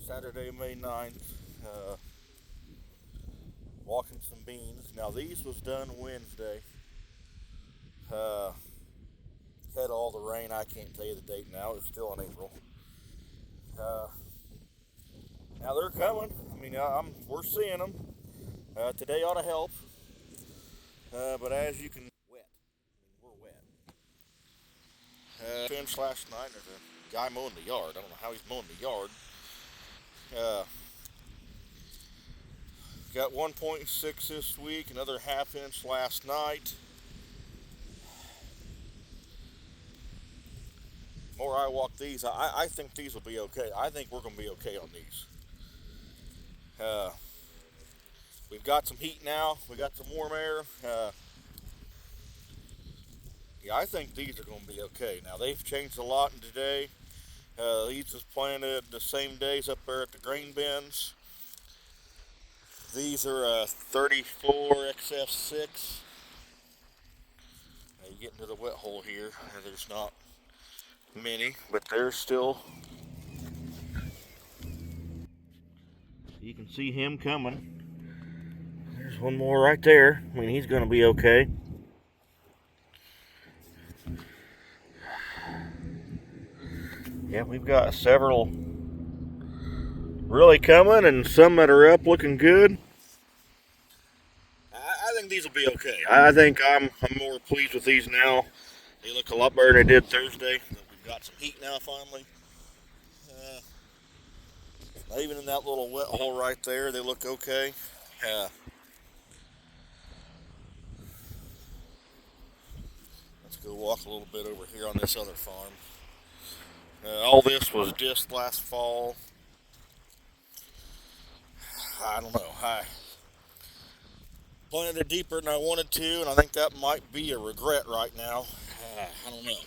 Saturday, May 9th. Walking some beans. Now these was done Wednesday. Uh, Had all the rain. I can't tell you the date now. It's still in April. Uh, Now they're coming. We're seeing them. Today ought to help. But as you can, wet. We're wet. Finished last night. There's a guy mowing the yard. I don't know how he's mowing the yard. Uh, Got 1.6 this week. Another half inch last night. The more I walk these, I think these will be okay. I think we're going to be okay on these. Uh, we've got some heat now. We got some warm air. Yeah, I think these are going to be okay. Now they've changed a lot in today. These was planted the same days up there at the grain bins. These are 34 XF6. Now you get into the wet hole here. There's not many, but there's still. You can see him coming. There's one more right there. I mean, he's going to be okay. Yeah, we've got several really coming and some that are up looking good. I think these will be okay. I think I'm more pleased with these now. They look a lot better than they did Thursday. We've got some heat now finally. Even in that little wet hole right there, they look okay. Let's go walk a little bit over here on this other farm. All this was just last fall. I don't know. I planted it deeper than I wanted to, and I think that might be a regret right now. I don't know.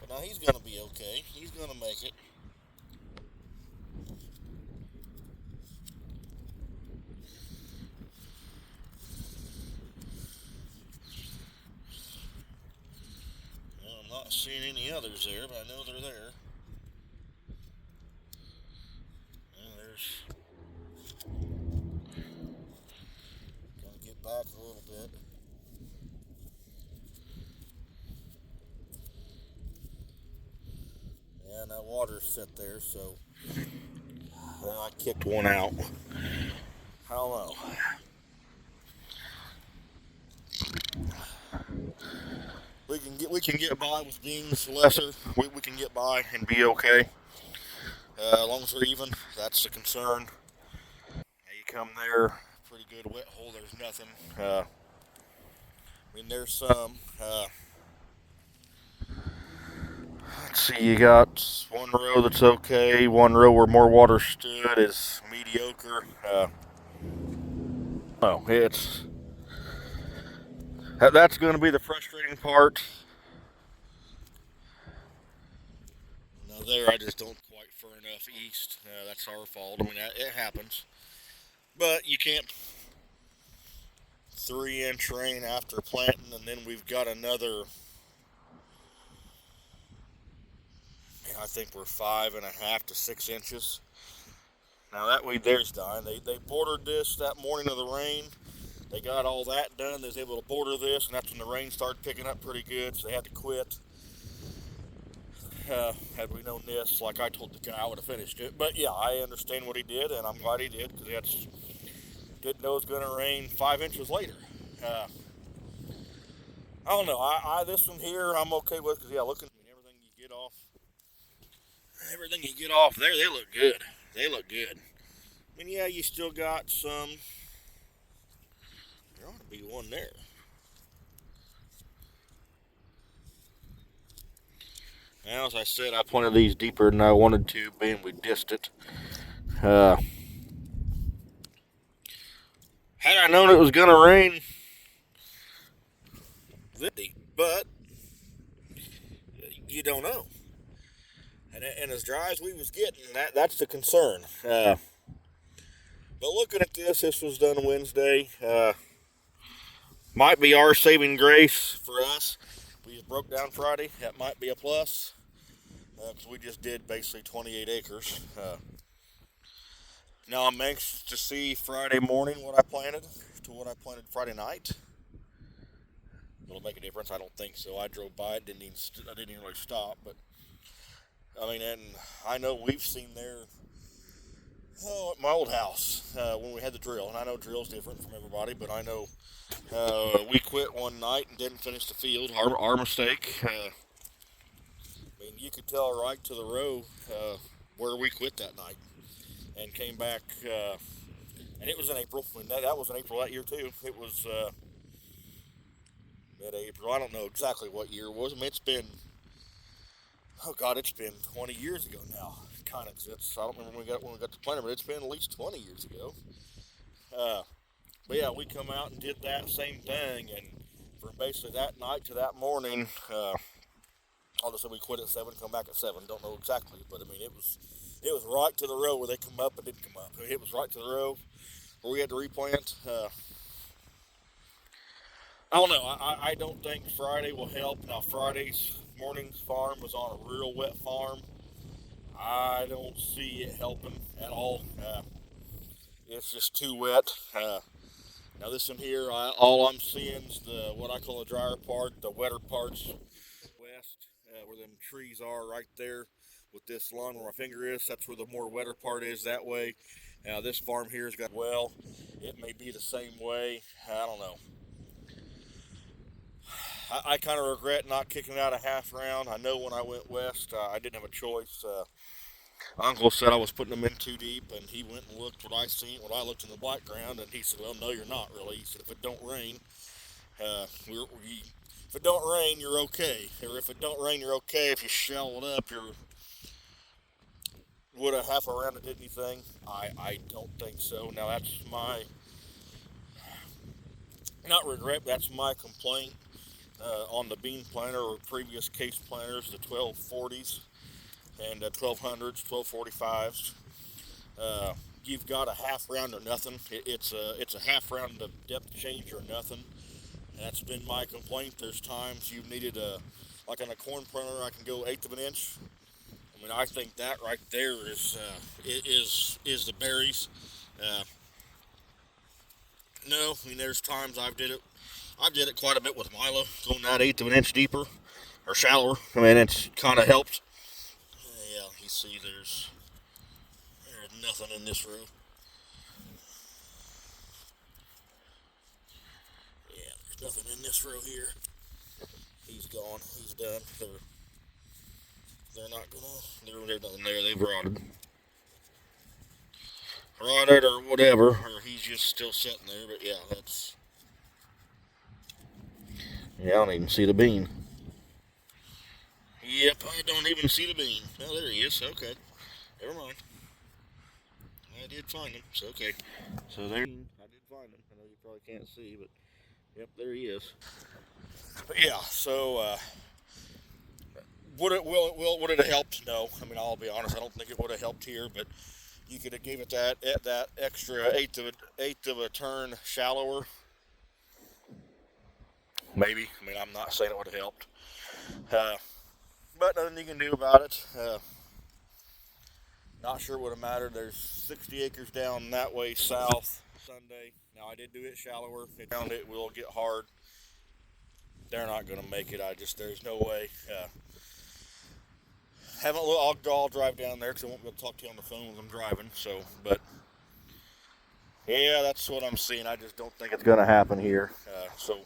But now he's going to be okay. He's going to make it. Well, I'm not seeing any others there, but I know they're there. And there's. Gonna get back a little bit. Yeah, and that water's set there, so I kicked one out. I don't know. We can get by with beans lesser. We can get by and be okay. As long as we're even, that's the concern. Now you come there, pretty good wet hole. There's nothing. There's some. Let's see. You got one row that's okay. One row where more water stood is mediocre. Oh, it's that's going to be the frustrating part. Now there, I just don't quite fur enough east. That's our fault. I mean, it happens. But you can't 3-inch rain after planting, and then we've got another. I think we're 5.5 to 6 inches. Now that weed there's dying. They bordered this that morning of the rain. They got all that done. They was able to border this, and that's when the rain started picking up pretty good. So they had to quit. Had we known this, like I told the guy, I would have finished it. But yeah, I understand what he did, and I'm glad he did because he didn't know it was going to rain 5 inches later. Uh, I don't know. I this one here I'm okay with because yeah, looking everything you get off there, they look good. They look good. I mean, yeah, you still got some. There ought to be one there. Now, as I said, I planted these deeper than I wanted to, being we dissed it. Uh, Had I known it was going to rain this deep, but you don't know. And as dry as we was getting, that's the concern. But looking at this was done Wednesday. Might be our saving grace for us. We just broke down Friday. That might be a plus because we just did basically 28 acres. Now I'm anxious to see Friday morning what I planted to what I planted Friday night. Will it make a difference? I don't think so. I drove by it, I didn't even really stop, but I mean, and I know we've seen there. Oh, at my old house when we had the drill, and I know drill's different from everybody, but I know we quit one night and didn't finish the field. Our mistake. I mean, you could tell right to the row where we quit that night and came back. And it was in April. And that was in April that year too. It was mid-April. I don't know exactly what year it was. I mean, it's been, oh God, it's been 20 years ago now. Kind of. I don't remember when we got the planter, but it's been at least 20 years ago. Uh, but yeah, we come out and did that same thing, and from basically that night to that morning, I'll just say we quit at 7, come back at 7. Don't know exactly, but I mean it was right to the row where they come up and didn't come up. It was right to the row where we had to replant. I don't know. I don't think Friday will help. Now Friday's morning's farm was on a real wet farm. I don't see it helping at all. It's just too wet. Now this one here, all I'm seeing is the what I call the drier part, the wetter parts west, where them trees are right there with this lawn where my finger is. That's where the more wetter part is that way. Now this farm here has got well. It may be the same way. I don't know. I kind of regret not kicking it out a half round. I know when I went west, I didn't have a choice. Uncle said I was putting them in too deep, and he went and looked what I seen, what I looked in the black ground, and he said, "Well, no, you're not really." He said, "If it don't rain, if it don't rain, you're okay. Or if it don't rain, you're okay. If you shallow it up, you're would a half a round have did anything? I don't think so. Now that's my not regret. That's my complaint on the bean planter or previous case planters, the 1240s and 1200s, 1245s. You've got a half round or nothing. It's a half round of depth change or nothing. And that's been my complaint. There's times you've needed like on a corn planter, I can go eighth of an inch. I mean, I think that right there is the berries. Uh, no, I mean, there's times I did it quite a bit with Milo, going that eighth of an inch deeper or shallower. I mean, it's kind of helped. Yeah, you see, there's nothing in this row. Yeah, there's nothing in this row here. He's gone. He's done. They're not gonna. There's nothing there. They've rotted or whatever, or he's just still sitting there. But yeah, that's. Yeah, I don't even see the bean. Yep, I don't even see the bean. Oh, there he is. Okay, never mind. I did find him. So okay. So there. I did find him. I know you probably can't see, but yep, there he is. But yeah, so would it have helped? No. I mean, I'll be honest. I don't think it would have helped here, but you could have gave it that extra eighth of a turn shallower. Maybe. I mean, I'm not saying it would have helped, uh, but nothing you can do about it. Not sure it would have mattered. There's 60 acres down that way south. Sunday. Now I did do it shallower. It found it will get hard. They're not going to make it. There's no way. Haven't looked. I'll drive down there because I won't be able to talk to you on the phone when I'm driving. So, but yeah, that's what I'm seeing. I just don't think it's going to happen here. So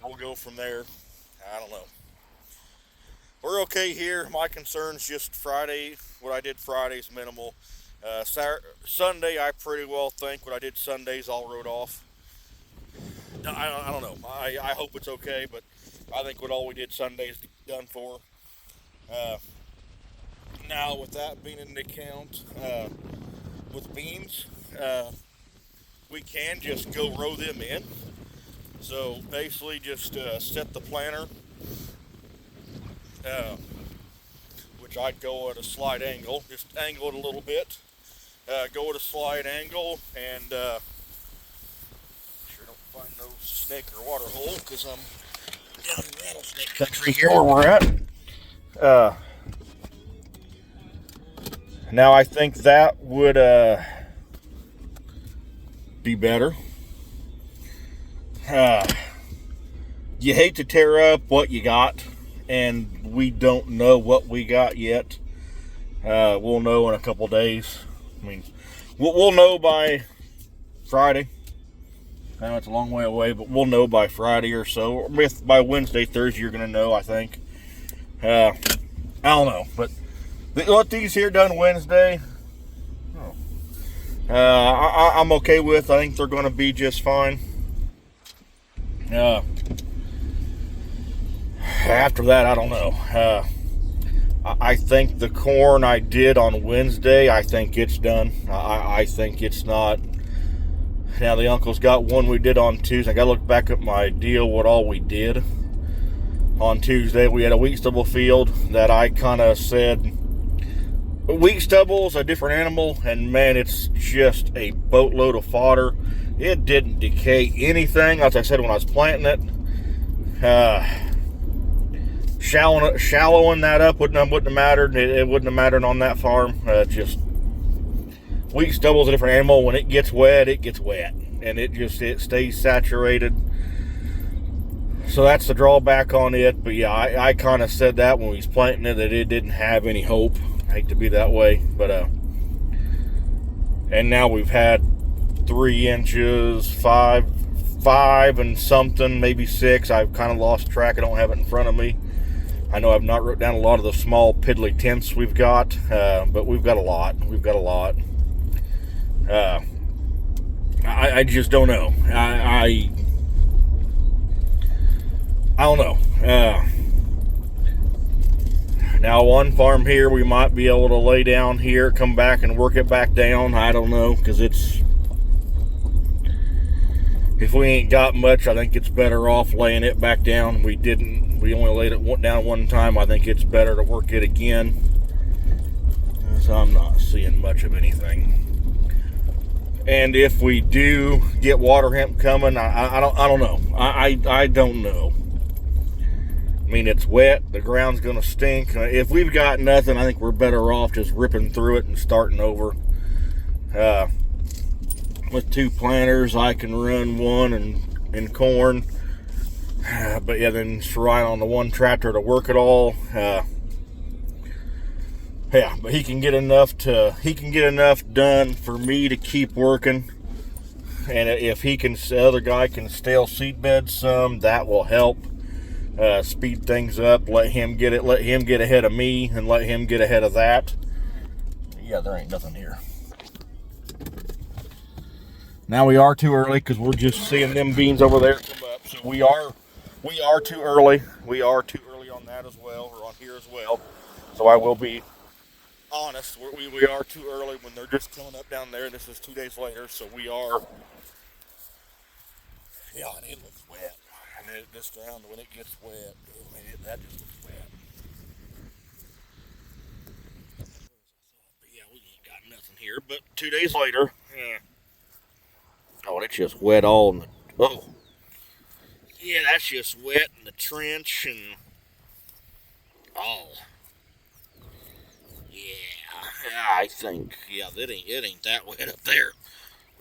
we'll go from there. I don't know. We're okay here. My concern's just Friday. What I did Friday is minimal. Sunday, I pretty well think what I did Sundays all wrote off. I don't know. I hope it's okay, but I think what all we did Sunday is done for. Uh, Now, with that being in the account, with beans, we can just go row them in. So basically, just set the planter, uh, which I'd go at a slight angle, just angle it a little bit. Go at a slight angle, and sure don't find no snake or water hole because I'm down in rattlesnake country here where we're at. Uh, Now I think that would be better. You hate to tear up what you got, and we don't know what we got yet. We'll know in a couple days. I mean, we'll know by Friday. I know it's a long way away, but we'll know by Friday or so. By Wednesday, Thursday, you're going to know, I think. I don't know, but what these here done Wednesday, I'm okay with. I think they're going to be just fine. After that, I don't know. I think the corn I did on Wednesday, I think it's done. I think it's not. Now, the uncle's got one we did on Tuesday. I got to look back at my deal, what all we did. On Tuesday, we had a wheat stubble field that I kind of said, wheat stubble's a different animal, and man, it's just a boatload of fodder. It didn't decay anything, as I said when I was planting it. Shallowing that up wouldn't have mattered. It wouldn't have mattered on that farm. Just wheat stubble's a different animal. When it gets wet, and it stays saturated. So that's the drawback on it. But yeah, I kind of said that when we was planting it, that it didn't have any hope. I hate to be that way, but and now we've had 3 inches, five and something, maybe 6. I've kind of lost track. I don't have it in front of me. I know I've not wrote down a lot of the small piddly tenths we've got, but we've got a lot. I just don't know. I don't know. Now, one farm here, we might be able to lay down here, come back and work it back down. I don't know, because if we ain't got much, I think it's better off laying it back down. We only laid it down one time. I think it's better to work it again. So I'm not seeing much of anything. And if we do get water hemp coming, I don't know. I don't know. I mean, it's wet. The ground's going to stink. If we've got nothing, I think we're better off just ripping through it and starting over. With 2 planters, I can run one in corn. But yeah, then just relying on the one tractor to work it all. Yeah, but he can get enough done for me to keep working. And if the other guy can stale seed bed some, that will help. Speed things up, let him get ahead of me, and let him get ahead of that. Yeah, there ain't nothing here. Now we are too early because we're just seeing them beans over there come up. So we are too early. We are too early on that as well, or on here as well. So I will be honest. We are too early when they're just coming up down there. This is 2 days later, so we are. Yeah, and it looks wet. And this ground, when it gets wet, that just looks wet. But yeah, we ain't got nothing here. But 2 days later, oh, it's just wet all in the. Oh, yeah, that's just wet in the trench and. Oh, yeah, I think it ain't that wet up there.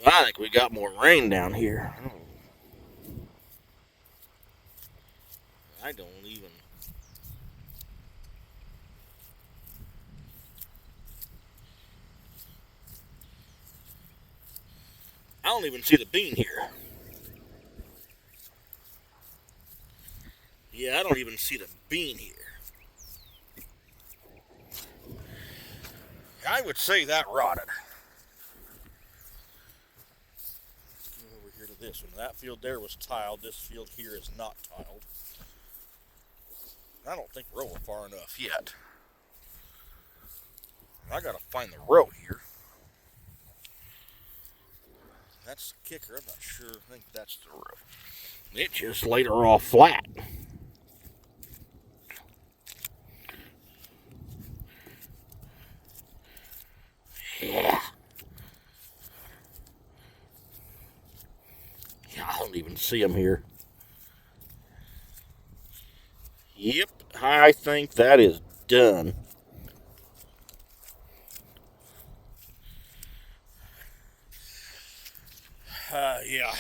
I think we got more rain down here. I don't even. I don't even see the bean here. Yeah, I don't even see the bean here. I would say that rotted. Let's go over here to this one. That field there was tiled. This field here is not tiled. I don't think we're over far enough yet. I gotta find the row here. That's the kicker. I'm not sure. I think that's the row. It just laid her off flat. Yeah. Yeah, I don't even see them here. Yep, I think that is done. Yeah,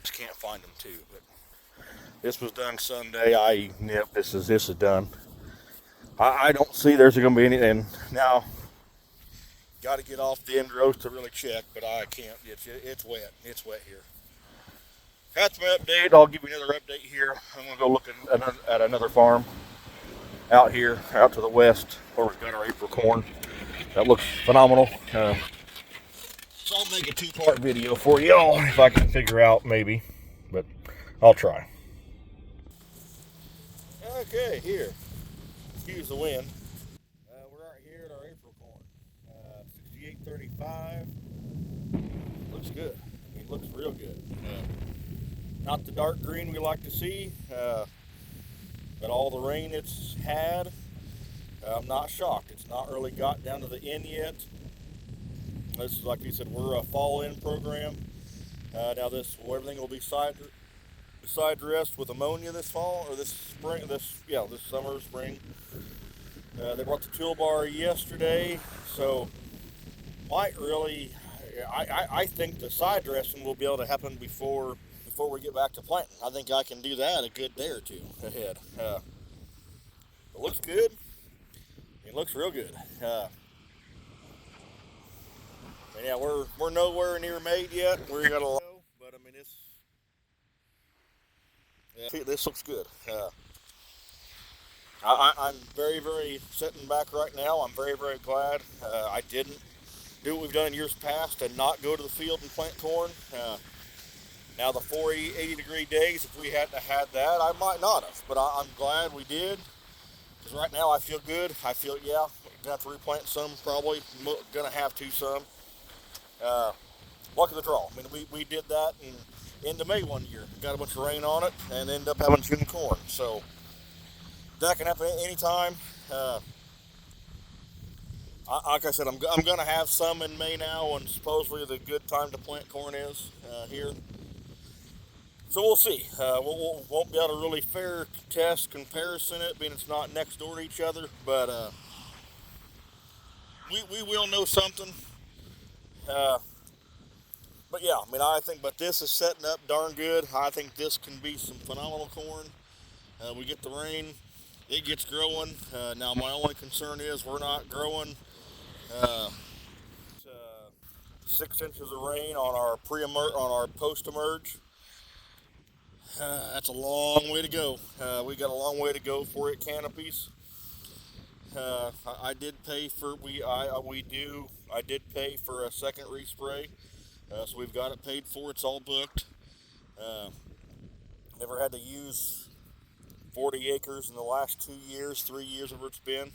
just can't find them too. But this was done Sunday. This is done. I don't see there's going to be anything now. Got to get off the end rows to really check, but I can't. It's wet. It's wet here. That's my update. I'll give you another update here. I'm going to go look at another farm out here, out to the west, where we've got our April corn. That looks phenomenal. So I'll make a two-part video for y'all if I can figure out maybe, but I'll try. Okay, here. Excuse the wind. We're out here at our April corn. 6835. Looks good. I mean, looks real good. Not the dark green we like to see, but all the rain it's had, I'm not shocked. It's not really got down to the end yet. This is, like you said, we're a fall-in program. Now everything will be side dressed with ammonia this fall, or this spring, this summer, spring. They brought the toolbar yesterday, so might really, I think the side dressing will be able to happen before we get back to planting. I think I can do that a good day or two ahead. It looks good. It looks real good. And yeah, we're nowhere near made yet. We're got a lot, but I mean this looks good. I'm very, very sitting back right now. I'm very, very glad I didn't do what we've done in years past and not go to the field and plant corn. Now the 80-degree days, if we hadn't had that, I might not have. But I'm glad we did, because right now I feel good. I feel, yeah, gonna have to replant some probably. Gonna have to some. Luck of the draw. I mean, we did that in into May one year. Got a bunch of rain on it and ended up having June corn. So that can happen anytime. Like I said, I'm gonna have some in May now, when supposedly the good time to plant corn is here. So we'll see. We won't be able to really fair test comparison it, being it's not next door to each other, but we will know something. But yeah, I mean, but this is setting up darn good. I think this can be some phenomenal corn. We get the rain, it gets growing. Now my only concern is we're not growing 6 inches of rain on our post-emerge. That's a long way to go. We got a long way to go for it canopies. I did pay for I did pay for a second respray, so we've got it paid for. It's all booked. Never had to use 40 acres in the last 2 years, 3 years, whatever it's been.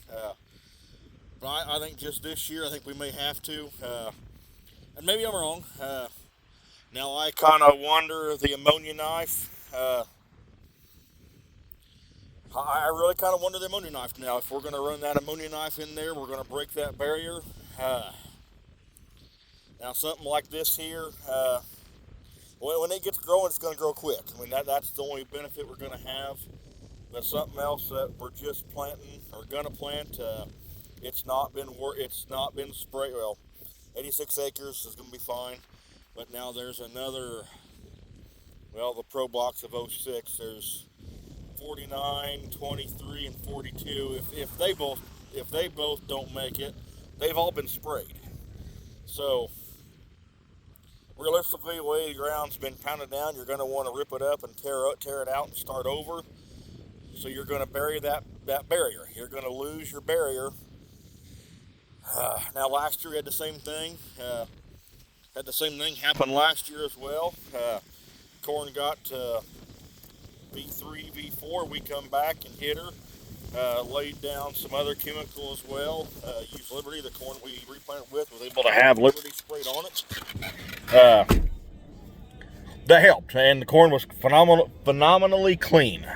But I think just this year, I think we may have to. And maybe I'm wrong. Now I kind of wonder the ammonia knife. I really kind of wonder the ammonia knife now. If we're going to run that ammonia knife in there, we're going to break that barrier. Now something like this here, when it gets growing, it's going to grow quick. I mean, that's the only benefit we're going to have. But something else that we're just planting or going to plant, it's not been sprayed. Well, 86 acres is going to be fine. But now there's another, the Pro Blocks of 06. There's 49, 23, and 42. If they both don't make it, they've all been sprayed. So realistically, the way the ground's been pounded down, you're going to want to rip it up and tear it out and start over. So you're going to bury that barrier. You're going to lose your barrier. Now last year we had the same thing. Had the same thing happen last year as well. Corn got V3, V4. We come back and hit her. Laid down some other chemical as well. Used Liberty, the corn we replanted with, was able to have Liberty sprayed on it. That helped, and the corn was phenomenally clean.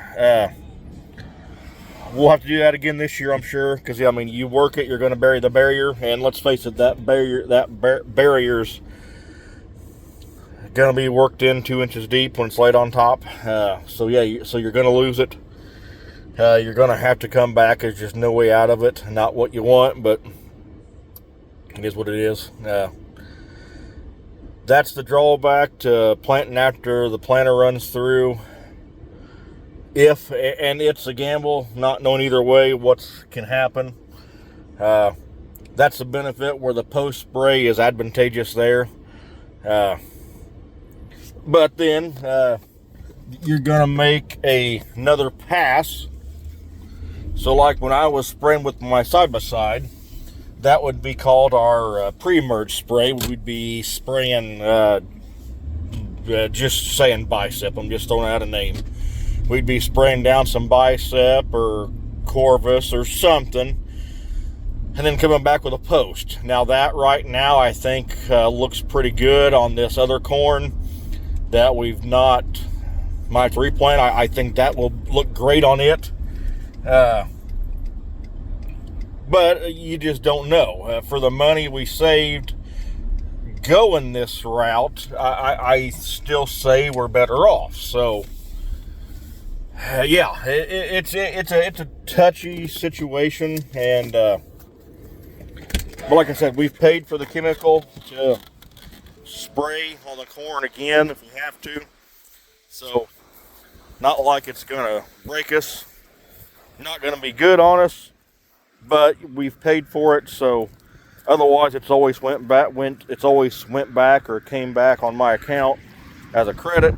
We'll have to do that again this year, I'm sure, because I mean, you work it, you're going to bury the barrier, and let's face it, that barrier's going to be worked in 2 inches deep when it's laid on top. So yeah, so you're going to lose it. You're going to have to come back. There's just no way out of it. Not what you want, but it is what it is. That's the drawback to planting after the planter runs through. And it's a gamble, not knowing either way what can happen. That's the benefit where the post spray is advantageous there. But then you're gonna make another pass. So like when I was spraying with my side-by-side, that would be called our pre-emerge spray. We'd be spraying, just saying bicep, I'm just throwing out a name. We'd be spraying down some bicep or Corvus or something, and then coming back with a post. Now that right now I think looks pretty good on this other corn that we've not might replant. I think that will look great on it. But you just don't know. For the money we saved going this route, I still say we're better off. So, yeah, it's a touchy situation, and but like I said, we've paid for the chemical to spray on the corn again if we have to. So, not like it's gonna break us, not gonna be good on us, but we've paid for it. So otherwise it's always went back or came back on my account as a credit,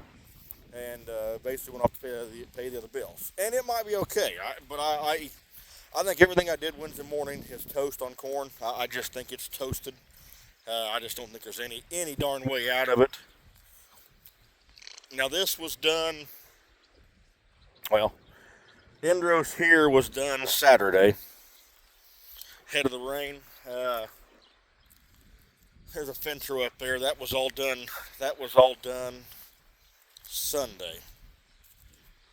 and basically went off to pay the other bills. And it might be okay, but I think everything I did Wednesday morning is toast on corn. I just think it's toasted. I just don't think there's any darn way out of it. Now this was done, well, Dendros here was done Saturday, ahead of the rain. There's a fence row up there. That was all done Sunday.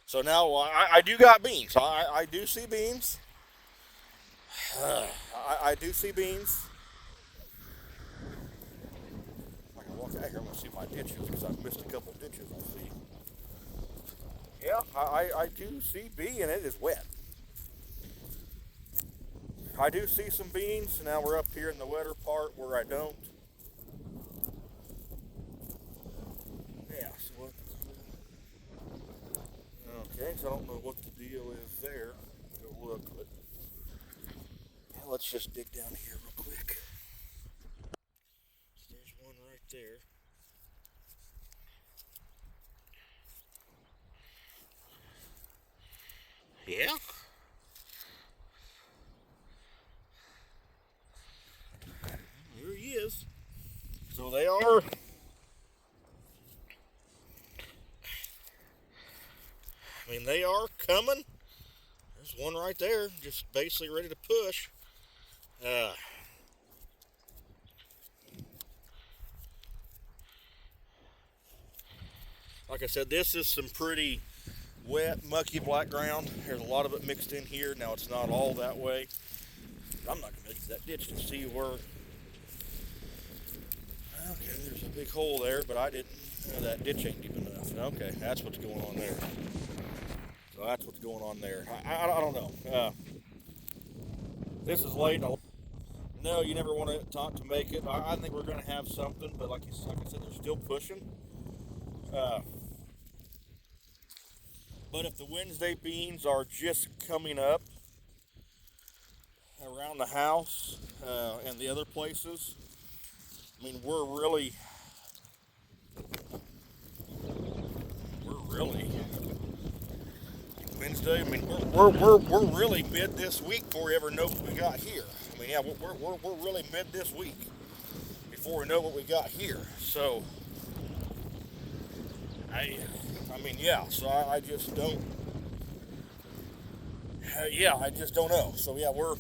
So now I do got beans. I do see beans. I do see beans. I can walk out here. I'm going to see my ditches because I've missed a couple ditches I see. Yeah, I do see B, and it is wet. I do see some beans. Now we're up here in the wetter part where I don't. Yeah, so okay, so I don't know what the deal is there. Go look, but yeah, let's just dig down here real quick. So there's one right there. Yeah. Here he is. So they are. I mean, they are coming. There's one right there, just basically ready to push. Like I said, this is some pretty wet, mucky black ground. There's a lot of it mixed in here. Now it's not all that way. I'm not going to use that ditch to see where. Okay, there's a big hole there, but I didn't. That ditch ain't deep enough. Okay, that's what's going on there. So that's what's going on there. I don't know. This is late. No, you never want to talk to make it. I think we're going to have something, but like I said, they're still pushing. But if the Wednesday beans are just coming up around the house and the other places, I mean, we're really Wednesday. I mean, we're really mid this week before we ever know what we got here. I mean, yeah, we're really mid this week before we know what we got here. So, I mean, yeah. So I just don't. Yeah, I just don't know. So yeah, we're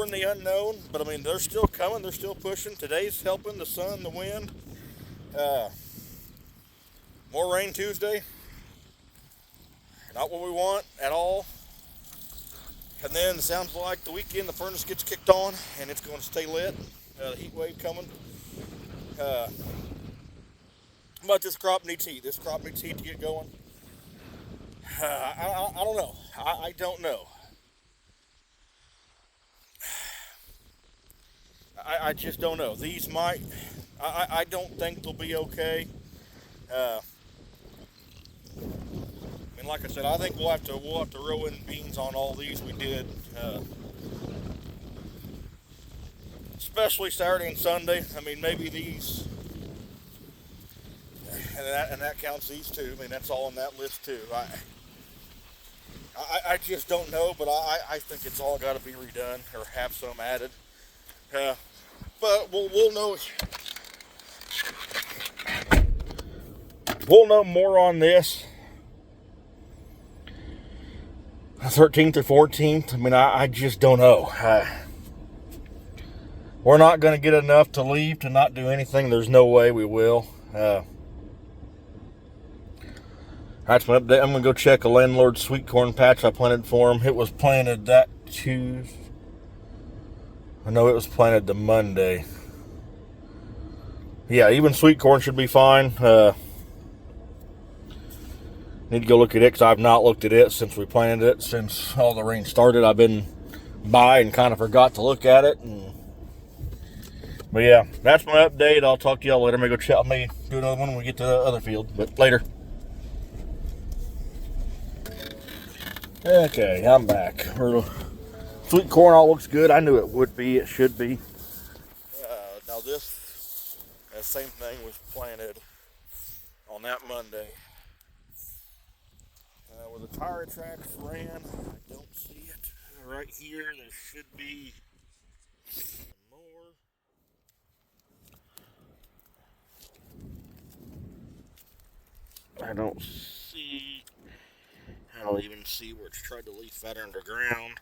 in the unknown. But I mean, they're still coming. They're still pushing. Today's helping. The sun, the wind. More rain Tuesday. Not what we want at all. And then it sounds like the weekend the furnace gets kicked on and it's going to stay lit. The heat wave coming. But this crop needs heat. This crop needs heat to get going. I don't know. I don't know. I just don't know. These might, I don't think they'll be okay. Uh, I mean, like I said, I think we'll have to row in beans on all these we did, especially Saturday and Sunday. I mean, maybe these, and that counts these two. I mean, that's all on that list too. I just don't know, but I think it's all got to be redone or have some added. Uh, but we'll know more on this 13th or 14th. I mean, I just don't know. We're not going to get enough to leave to not do anything. There's no way we will. That's my update. I'm going to go check a landlord's sweet corn patch I planted for him. It was planted that Tuesday. I know it was planted the Monday. Yeah, even sweet corn should be fine. Need to go look at it because I've not looked at it since we planted it. Since all the rain started, I've been by and kind of forgot to look at it. But yeah, that's my update. I'll talk to y'all later. I'm going to go check. I may do another one when we get to the other field. But later. Okay, I'm back. Sweet corn all looks good. I knew it would be. It should be. Now this, that same thing was planted on that Monday. Where the tire tracks ran, I don't see it. Right here, there should be more. I don't see. I don't even see where it's tried to leaf that underground.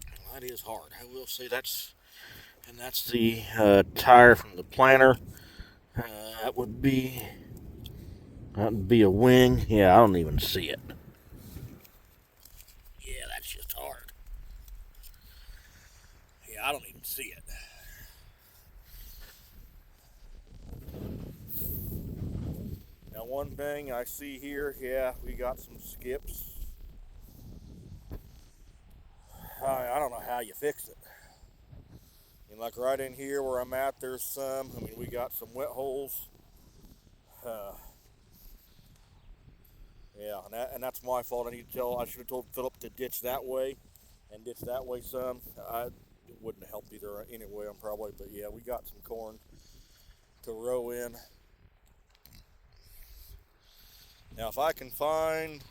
Well, that is hard. I will say that's the tire from the planter. That would be a wing. Yeah, I don't even see it. Yeah, that's just hard. Yeah, I don't even see it. Now, one thing I see here, yeah, we got some skips. I don't know how you fix it. And like right in here where I'm at, there's some. I mean, we got some wet holes. Yeah, and that's my fault. I should have told Philip to ditch that way and ditch that way some. It wouldn't have helped either anyway, I'm probably. But yeah, we got some corn to row in. Now, if I can find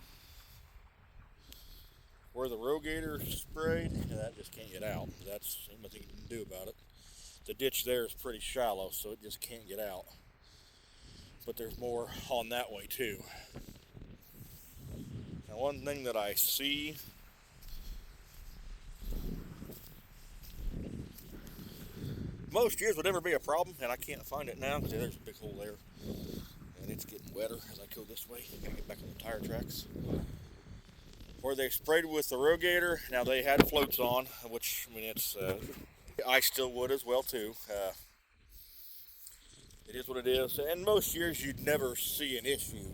where the rogator sprayed, that just can't get out. That's nothing you can do about it. The ditch there is pretty shallow, so it just can't get out. But there's more on that way too. Now, one thing that I see most years would never be a problem, and I can't find it now because there's a big hole there, and it's getting wetter as I go this way. I gotta get back on the tire tracks. Where they sprayed with the rogator, now they had floats on, which I mean it's I still would as well too. It is what it is, and most years you'd never see an issue.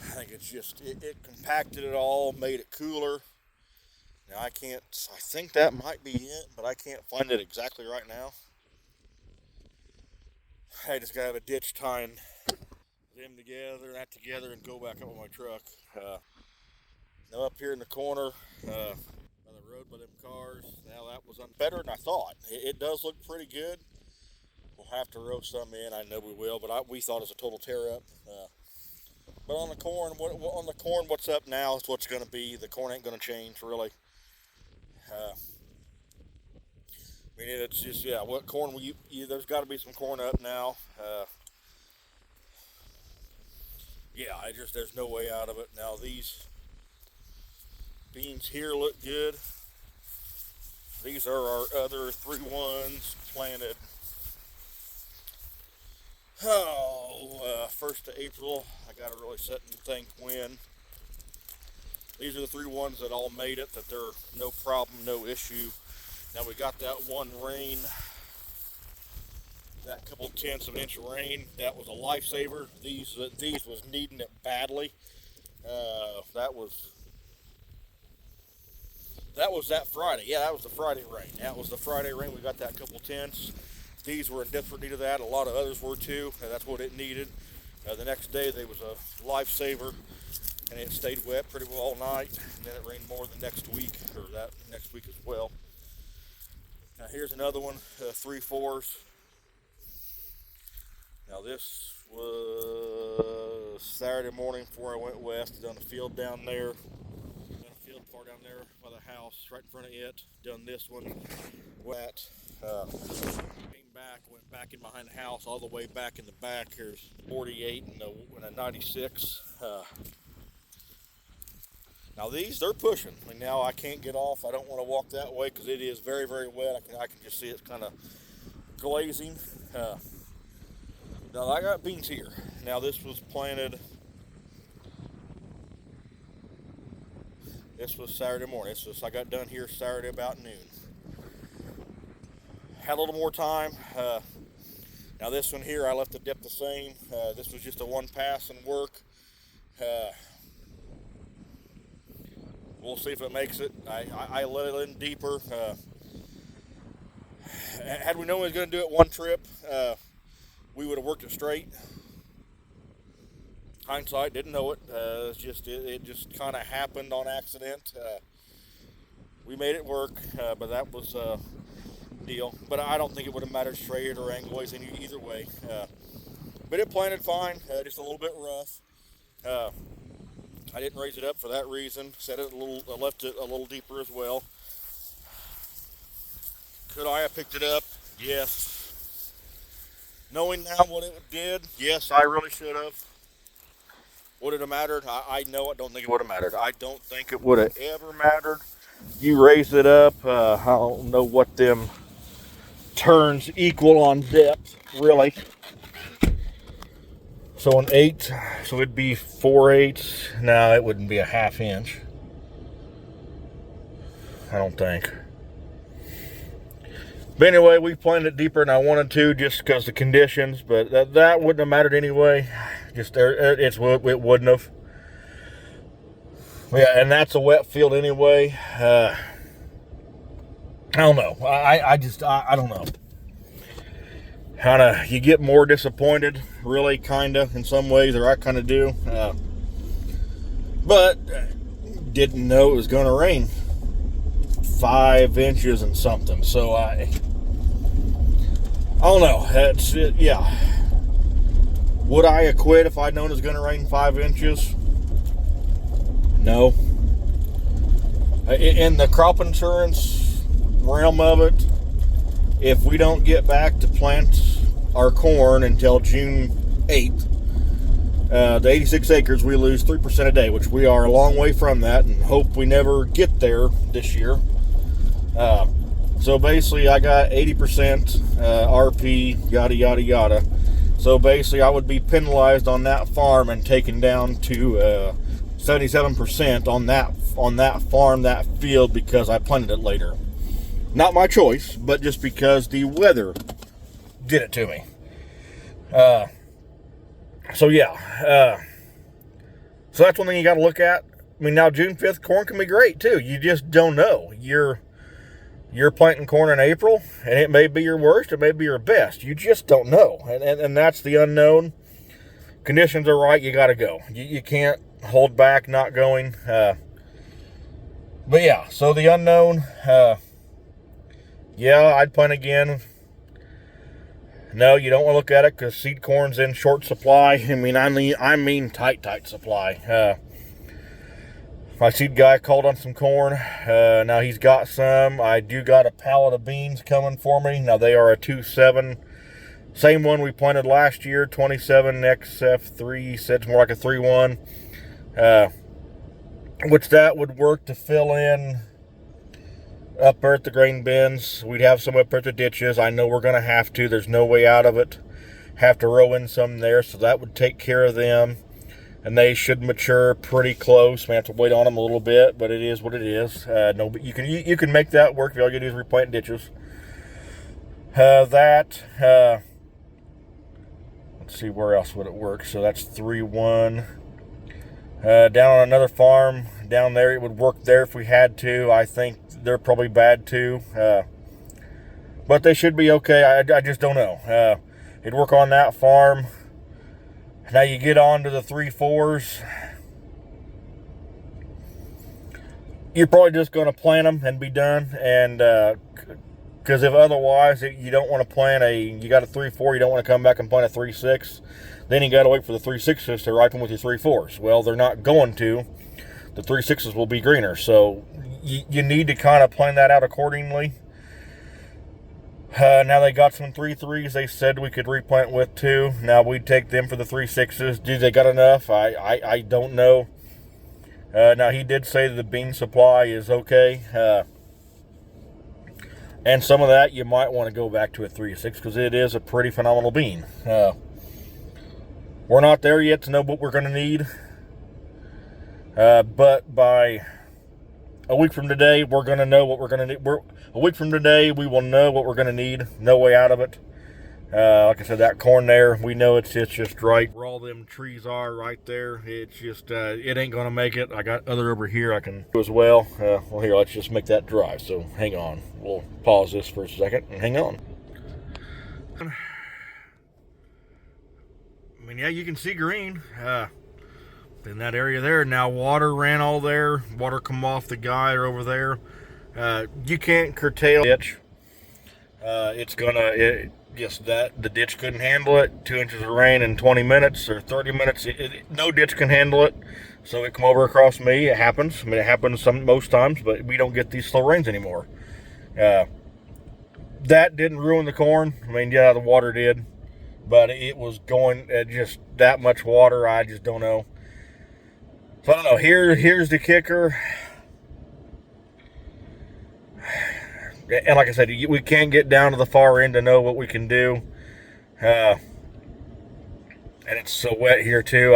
I think it's just it compacted it all, made it cooler. Now I think that might be it, but I can't find it exactly right now. I just gotta have a ditch tying them together, that together, and go back up with my truck. Now up here in the corner, by the road by them cars, now that was better than I thought. It does look pretty good. We'll have to row some in. I know we will, but we thought it was a total tear up. But on the corn, what's up now is what's going to be. The corn ain't going to change really. I mean, it's just what corn there's got to be some corn up now. There's no way out of it now. These beans here look good. These are our other 3-1s planted. 1st of April. I gotta really sit and think when. These are the 3-1s that all made it, that they're no problem, no issue. Now we got that one rain, that couple tenths of an inch of rain, that was a lifesaver. These was needing it badly. That was that Friday. Yeah, that was the Friday rain. That was the Friday rain. We got that couple tents. These were in desperate need of that. A lot of others were too. That's what it needed. The next day, there was a lifesaver, and it stayed wet pretty well all night. And then it rained more the next week, or that next week as well. Now here's another one, 3/4. Now this was Saturday morning before I went west. Done a field down there. Done a field part down there by the house, right in front of it. Done this one. Wet. Came back, went back in behind the house, all the way back in the back. Here's 48 and a 96. Now these, they're pushing. I mean, now I can't get off. I don't want to walk that way because it is very, very wet. I can just see it's kind of glazing. Now I got beans here. Now this was planted. This was Saturday morning. I got done here Saturday about noon. Had a little more time. Now this one here, I left the dip the same. This was just a one pass and work. We'll see if it makes it. I let it in deeper. Had we known we was going to do it one trip, we would have worked it straight. Hindsight, didn't know it. It just kind of happened on accident. We made it work, but that was deal. But I don't think it would have mattered straight or angleways either way. But it planted fine, just a little bit rough. I didn't raise it up for that reason. Set it left it a little deeper as well. Could I have picked it up? Yes. Knowing now what it did, yes, I really should have. Would it have mattered? I know I don't think it would have mattered. I don't think it would have ever mattered. You raise it up. I don't know what them turns equal on depth, really. So an 8, so it'd be 4/8. No, it wouldn't be a ½ inch. I don't think. But anyway, we planted it deeper than I wanted to just because the conditions, but that wouldn't have mattered anyway. It wouldn't have. Yeah, and that's a wet field anyway. I don't know. I don't know. You get more disappointed, really, in some ways, or I kind of do. But didn't know it was going to rain 5 inches and something. So I don't know. Yeah. Would I have quit if I'd known it was going to rain 5 inches? No. In the crop insurance realm of it, if we don't get back to plant our corn until June 8th, the 86 acres, we lose 3% a day, which we are a long way from that and hope we never get there this year. So basically, I got 80% RP, yada, yada, yada. So basically, I would be penalized on that farm and taken down to 77% on that farm, that field, because I planted it later. Not my choice, but just because the weather did it to me. So that's one thing you got to look at. I mean, now June 5th, corn can be great too. You just don't know. You're planting corn in April, and it may be your worst, it may be your best. You just don't know, and that's the unknown. Conditions are right, you got to go. You can't hold back not going. But yeah, so the unknown. Yeah, I'd plant again. No, you don't want to look at it because seed corn's in short supply. I mean tight supply. My seed guy called on some corn. Now he's got some. I do got a pallet of beans coming for me. Now they are a 2.7. Same one we planted last year, 27 XF3. Said it's more like a 3.1. Which that would work to fill in up there at the grain bins. We'd have some up there at the ditches. I know we're going to have to. There's no way out of it. Have to row in some there, so that would take care of them. And they should mature pretty close. We have to wait on them a little bit, but it is what it is. No, but you can make that work. All you do is replant ditches. Let's see, where else would it work? So that's 3.1. Down on another farm down there. It would work there if we had to. I think they're probably bad too. But they should be okay. I just don't know. It'd work on that farm. Now you get on to the 3-4s. You're probably just going to plant them and be done. And because if otherwise, you don't want to plant you got a 3-4, you don't want to come back and plant a 3-6. Then you got to wait for the 3-6s to ripen with your 3-4s. Well, they're not going to. The 3-6s will be greener. So you need to kind of plan that out accordingly. Now they got some 3-3s they said we could replant with too. Now we'd take them for the 3-6s. Do they got enough? I don't know. Now he did say that the bean supply is okay. And some of that you might want to go back to a 3-6 because it is a pretty phenomenal bean. We're not there yet to know what we're going to need. But by a week from today, we're going to know what we're going to need. A week from today, we will know what we're going to need. No way out of it. Like I said, that corn there, we know it's just right where all them trees are right there. It's just, it ain't going to make it. I got other over here I can do as well. Well, here, let's just make that dry. So hang on. We'll pause this for a second and hang on. I mean, yeah, you can see green. In that area there. Now water ran all there. Water come off the guy or over there. You can't curtail the ditch. It's gonna, the ditch couldn't handle it. 2 inches of rain in 20 minutes or 30 minutes. No ditch can handle it. So it come over across me. It happens. I mean, it happens most times, but we don't get these slow rains anymore. That didn't ruin the corn. I mean, yeah, the water did, but it was going just that much water. I just don't know. So I don't know. Here's the kicker. And like I said, we can't get down to the far end to know what we can do. And it's so wet here too.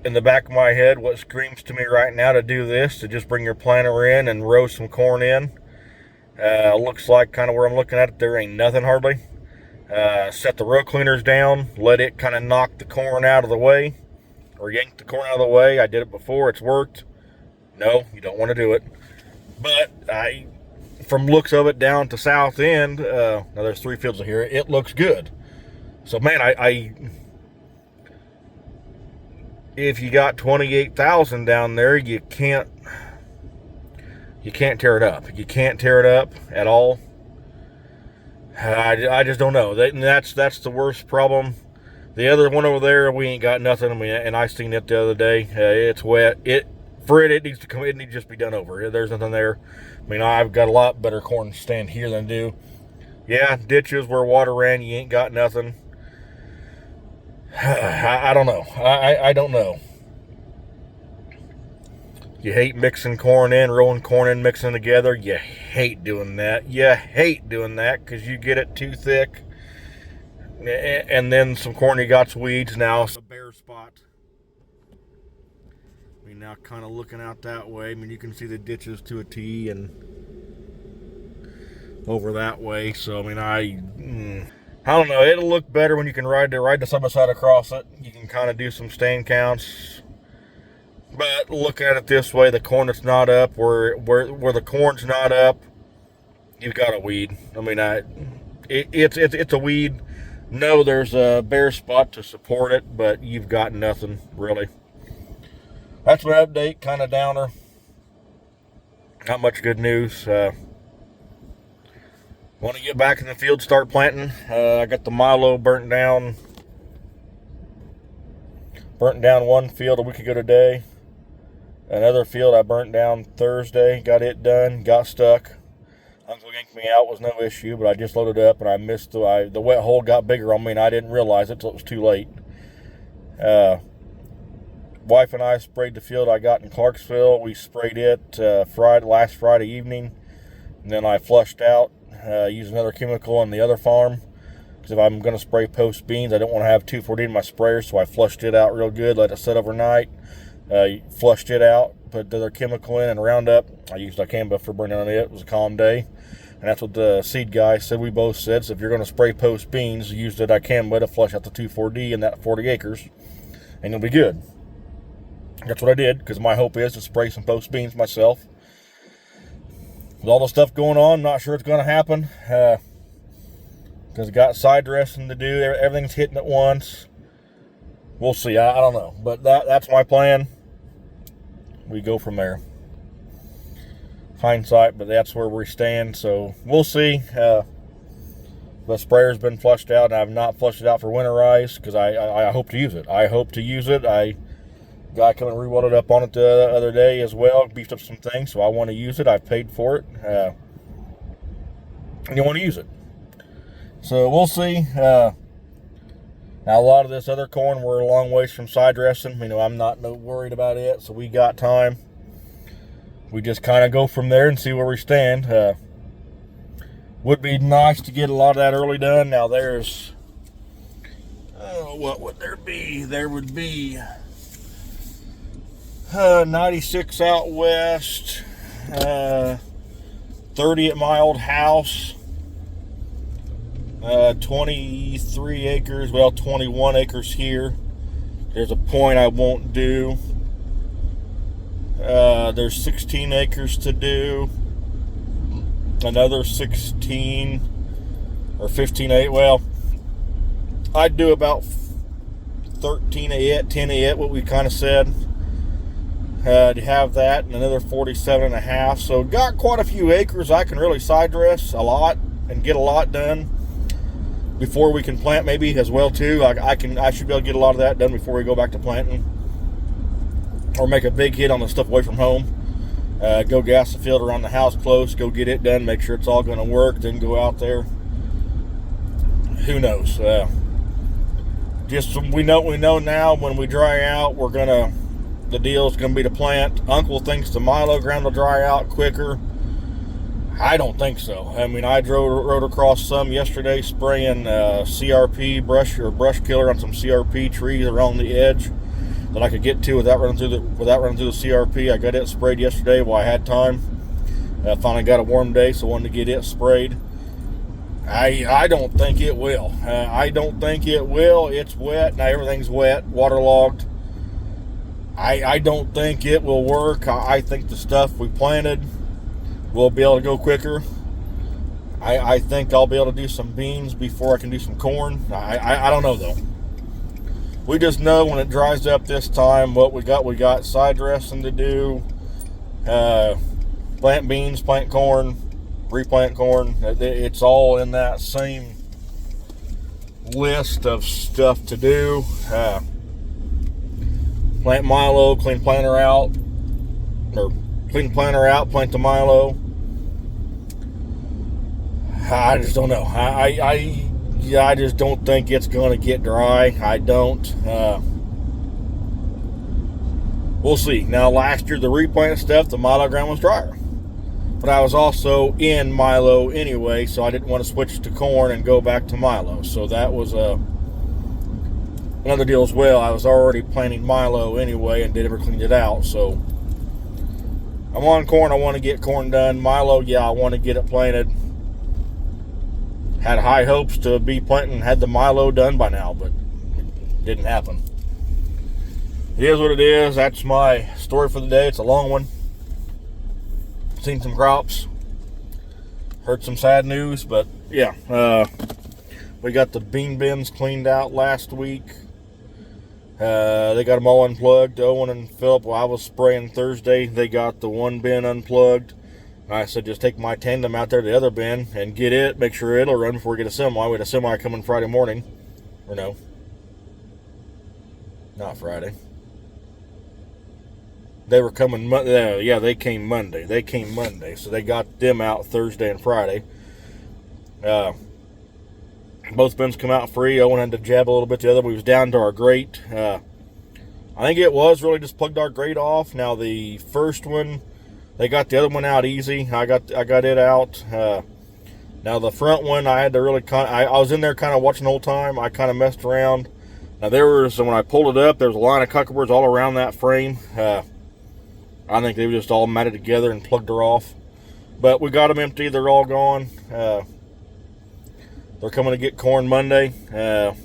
In the back of my head, what screams to me right now to do this, to just bring your planter in and row some corn in. Looks like kind of where I'm looking at it, there ain't nothing hardly. Set the row cleaners down, let it kind of knock the corn out of the way. Or yank the corn out of the way. I did it before. It's worked. No, you don't want to do it. But from looks of it down to south end, now there's 3 fields here. It looks good. So man, if you got 28,000 down there, you can't tear it up. You can't tear it up at all. I just don't know. That's the worst problem. The other one over there, we ain't got nothing. I mean, and I seen it the other day. It's wet. It needs to come. It needs to just be done over. There's nothing there. I mean, I've got a lot better corn to stand here than do. Yeah, ditches where water ran, you ain't got nothing. I don't know. I don't know. You hate mixing corn in, rolling corn in, mixing together. You hate doing that. You hate doing that because you get it too thick. And then some corn, you got weeds. Now it's a bare spot. I mean, now kind of looking out that way. I mean, you can see the ditches to a T and over that way. So, I mean, I don't know. It'll look better when you can ride the side by side across it. You can kind of do some stand counts. But look at it this way: the corn that's not up, where the corn's not up, you've got a weed. I mean, it's a weed. No, there's a bare spot to support it, but you've got nothing, really. That's my update, kind of downer. Not much good news. Want to get back in the field, start planting. I got the Milo burnt down. Burnt down one field a week ago today. Another field I burnt down Thursday. Got it done, got stuck. Uncle yanked me out, was no issue, but I just loaded up and I missed the wet hole got bigger on me and I didn't realize it till it was too late. Wife and I sprayed the field I got in Clarksville. We sprayed it last Friday evening, and then I flushed out, used another chemical on the other farm, because if I'm going to spray post beans, I don't want to have 2,4-D in my sprayer, so I flushed it out real good, let it sit overnight, flushed it out, put the other chemical in and Roundup. I used dicamba for burning on it. It was a calm day. And that's what the seed guy said. We both said, so if you're going to spray post beans, use the dicamba to flush out the 2,4-D in that 40 acres, and you'll be good. That's what I did, because my hope is to spray some post beans myself. With all the stuff going on, I'm not sure it's going to happen. Because I got side dressing to do. Everything's hitting at once. We'll see. I don't know. But that's my plan. We go from there. Hindsight, but that's where we stand. So we'll see. The sprayer's been flushed out, and I've not flushed it out for winterize because I hope to use it. I guy come and re-welded up on it the other day as well. Beefed up some things, so I want to use it. I've paid for it. And you want to use it. So we'll see. Now, a lot of this other corn, we're a long ways from side dressing. I'm not worried about it, so we got time. We just kind of go from there and see where we stand. Would be nice to get a lot of that early done. Now, there's, what would there be? There would be 96 out west, 30 at my old house, 23 acres, 21 acres here. There's a point I won't do. There's 16 acres to do. Another 16 or 15, I'd do about 13 of it, 10 of it, what we kind of said. To have that, and another 47 and a half. So got quite a few acres. I can really side dress a lot and get a lot done before we can plant, maybe as well too. I should be able to get a lot of that done before we go back to planting, or make a big hit on the stuff away from home. Go gas the field around the house close, go get it done, make sure it's all going to work, then go out there. Who knows? We know now when we dry out, the deal is going to be to plant. Uncle thinks the milo ground will dry out quicker. I don't think so. I rode across some yesterday spraying CRP brush killer on some CRP trees around the edge that I could get to without running through the CRP. I got it sprayed yesterday while I had time. Finally got a warm day, so wanted to get it sprayed. I don't think it will. It's wet. Now everything's wet, waterlogged. I don't think it will work. I think the stuff we planted will be able to go quicker. I think I'll be able to do some beans before I can do some corn. I don't know, though. We just know when it dries up this time what we got. We got side dressing to do. Plant beans, plant corn, replant corn. It's all in that same list of stuff to do. Plant milo, clean planter out, plant the milo. I just don't know. I just don't think it's going to get dry. I don't. We'll see. Now, last year, the replant stuff, the milo ground was drier. But I was also in milo anyway, so I didn't want to switch to corn and go back to milo. So that was another deal as well. I was already planting milo anyway and never cleaned it out. So I'm on corn. I want to get corn done. Milo, I want to get it planted. Had high hopes to be planting, had the milo done by now, but it didn't happen. It is what it is. That's my story for the day. It's a long one. Seen some crops. Heard some sad news, but yeah. We got the bean bins cleaned out last week. They got them all unplugged. Owen and Philip, I was spraying Thursday. They got the one bin unplugged. I said, just take my tandem out there to the other bin and get it. Make sure it'll run before we get a semi. We had a semi coming Friday morning. Or no. Not Friday. They were coming, they came Monday. So they got them out Thursday and Friday. Both bins come out free. Owen had to jab a little bit. The other one was down to our grate. I think it was really just plugged our grate off. Now the first one, they got the other one out easy. I got it out. Now the front one, I had to really I was in there kind of watching the whole time. I kind of messed around. Now when I pulled it up, there was a line of cuckoos all around that frame. I think they were just all matted together and plugged her off. But we got them empty. They're all gone. They're coming to get corn Monday. So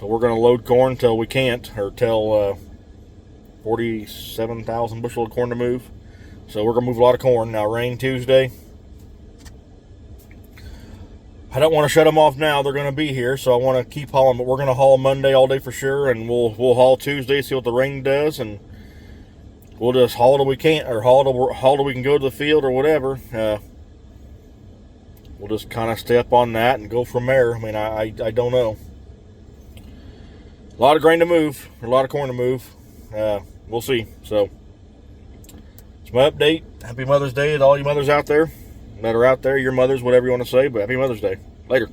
we're going to load corn till we can't, or till 47,000 bushel of corn to move. So we're going to move a lot of corn. Now, rain Tuesday. I don't want to shut them off now. They're going to be here, so I want to keep hauling. But we're going to haul Monday all day for sure, and we'll haul Tuesday, see what the rain does, and we'll just haul till we can't, or haul till we can go to the field or whatever. We'll just kind of stay up on that and go from there. I mean, I don't know. A lot of grain to move, or a lot of corn to move. We'll see. So, it's my update. Happy Mother's Day to all you mothers out there that are out there, your mothers, whatever you want to say, but happy Mother's Day. Later.